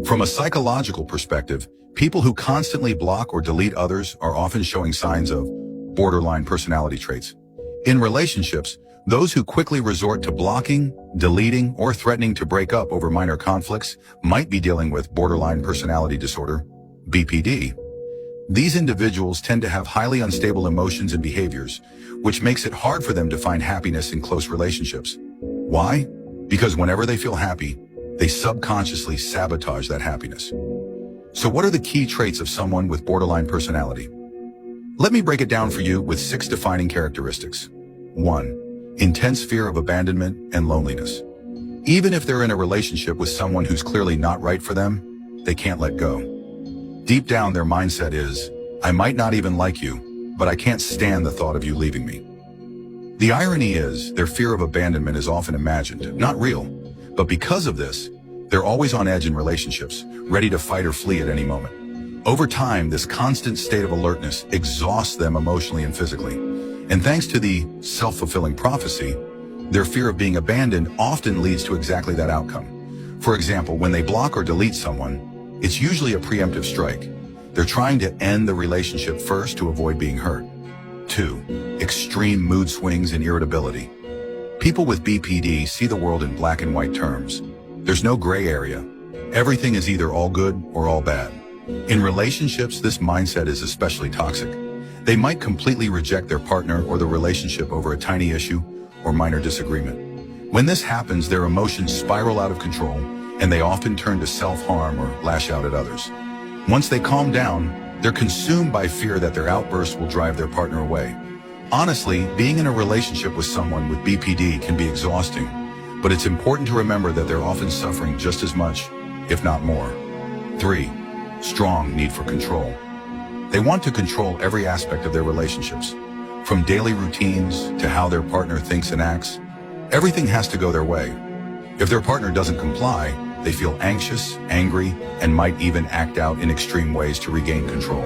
From a psychological perspective, people who constantly block or delete others are often showing signs of borderline personality traits. In relationships, those who quickly resort to blocking, deleting, or threatening to break up over minor conflicts might be dealing with borderline personality disorder, BPD. These individuals tend to have highly unstable emotions and behaviors, which makes it hard for them to find happiness in close relationships. Why? Because whenever they feel happy, they subconsciously sabotage that happiness. So what are the key traits of someone with borderline personality? Let me break it down for you with 6 defining characteristics. 1. Intense fear of abandonment and loneliness. Even if they're in a relationship with someone who's clearly not right for them, they can't let go. Deep down, their mindset is, I might not even like you, but I can't stand the thought of you leaving me. The irony is, their fear of abandonment is often imagined, not real. But because of this, they're always on edge in relationships, ready to fight or flee at any moment. Over time, this constant state of alertness exhausts them emotionally and physically. And thanks to the self-fulfilling prophecy, their fear of being abandoned often leads to exactly that outcome. For example, when they block or delete someone, it's usually a preemptive strike. They're trying to end the relationship first to avoid being hurt. 2. Extreme mood swings and irritability. People with BPD see the world in black and white terms. There's no gray area. Everything is either all good or all bad. In relationships, this mindset is especially toxic. They might completely reject their partner or the relationship over a tiny issue or minor disagreement. When this happens, their emotions spiral out of control, and they often turn to self-harm or lash out at others. Once they calm down, they're consumed by fear that their outbursts will drive their partner away. Honestly, being in a relationship with someone with BPD can be exhausting, but it's important to remember that they're often suffering just as much, if not more. 3. Strong need for control. They want to control every aspect of their relationships, from daily routines to how their partner thinks and acts. Everything has to go their way. If their partner doesn't comply, they feel anxious, angry, and might even act out in extreme ways to regain control.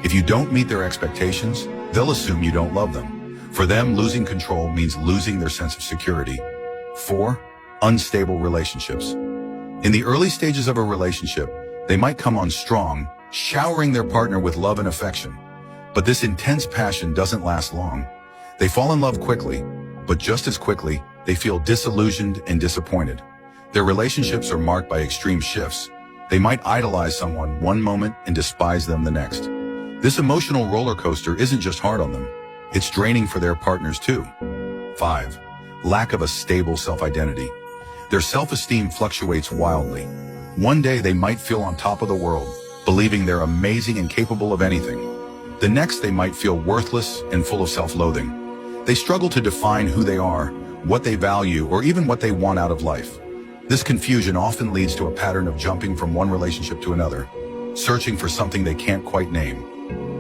If you don't meet their expectations, they'll assume you don't love them. For them, losing control means losing their sense of security. 4. Unstable relationships. In the early stages of a relationship, they might come on strong, showering their partner with love and affection. But this intense passion doesn't last long. They fall in love quickly, but just as quickly, they feel disillusioned and disappointed. Their relationships are marked by extreme shifts. They might idolize someone one moment and despise them the next. This emotional roller coaster isn't just hard on them, it's draining for their partners too. 5. Lack of a stable self-identity. Their self-esteem fluctuates wildly. One day they might feel on top of the world, believing they're amazing and capable of anything. The next they might feel worthless and full of self-loathing. They struggle to define who they are, what they value, or even what they want out of life. This confusion often leads to a pattern of jumping from one relationship to another, searching for something they can't quite name.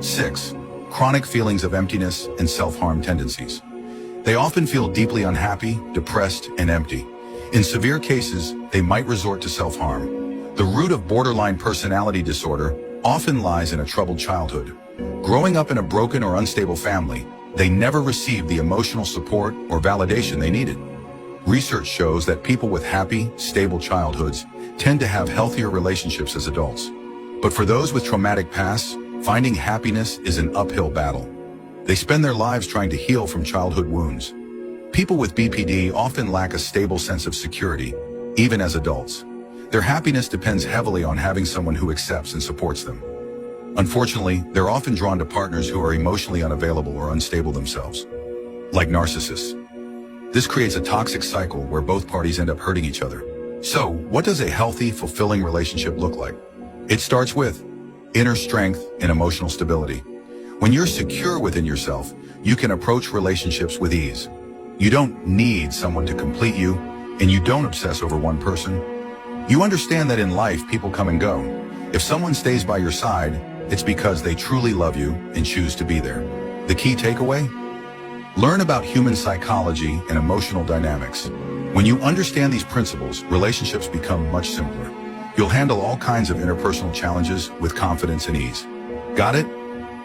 6. Chronic feelings of emptiness and self-harm tendencies. They often feel deeply unhappy, depressed, and empty. In severe cases, they might resort to self-harm. The root of borderline personality disorder often lies in a troubled childhood. Growing up in a broken or unstable family, they never received the emotional support or validation they needed. Research shows that people with happy, stable childhoods tend to have healthier relationships as adults. But for those with traumatic pasts, finding happiness is an uphill battle. They spend their lives trying to heal from childhood wounds. People with BPD often lack a stable sense of security, even as adults. Their happiness depends heavily on having someone who accepts and supports them. Unfortunately, they're often drawn to partners who are emotionally unavailable or unstable themselves, like narcissists. This creates a toxic cycle where both parties end up hurting each other. So, what does a healthy, fulfilling relationship look like? It starts with inner strength and emotional stability. When you're secure within yourself, you can approach relationships with ease. You don't need someone to complete you, and you don't obsess over one person. You understand that in life, people come and go. If someone stays by your side, it's because they truly love you and choose to be there. The key takeaway? Learn about human psychology and emotional dynamics. When you understand these principles, relationships become much simpler. You'll handle all kinds of interpersonal challenges with confidence and ease. Got it?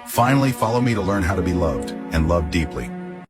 Finally, follow me to learn how to be loved and loved deeply.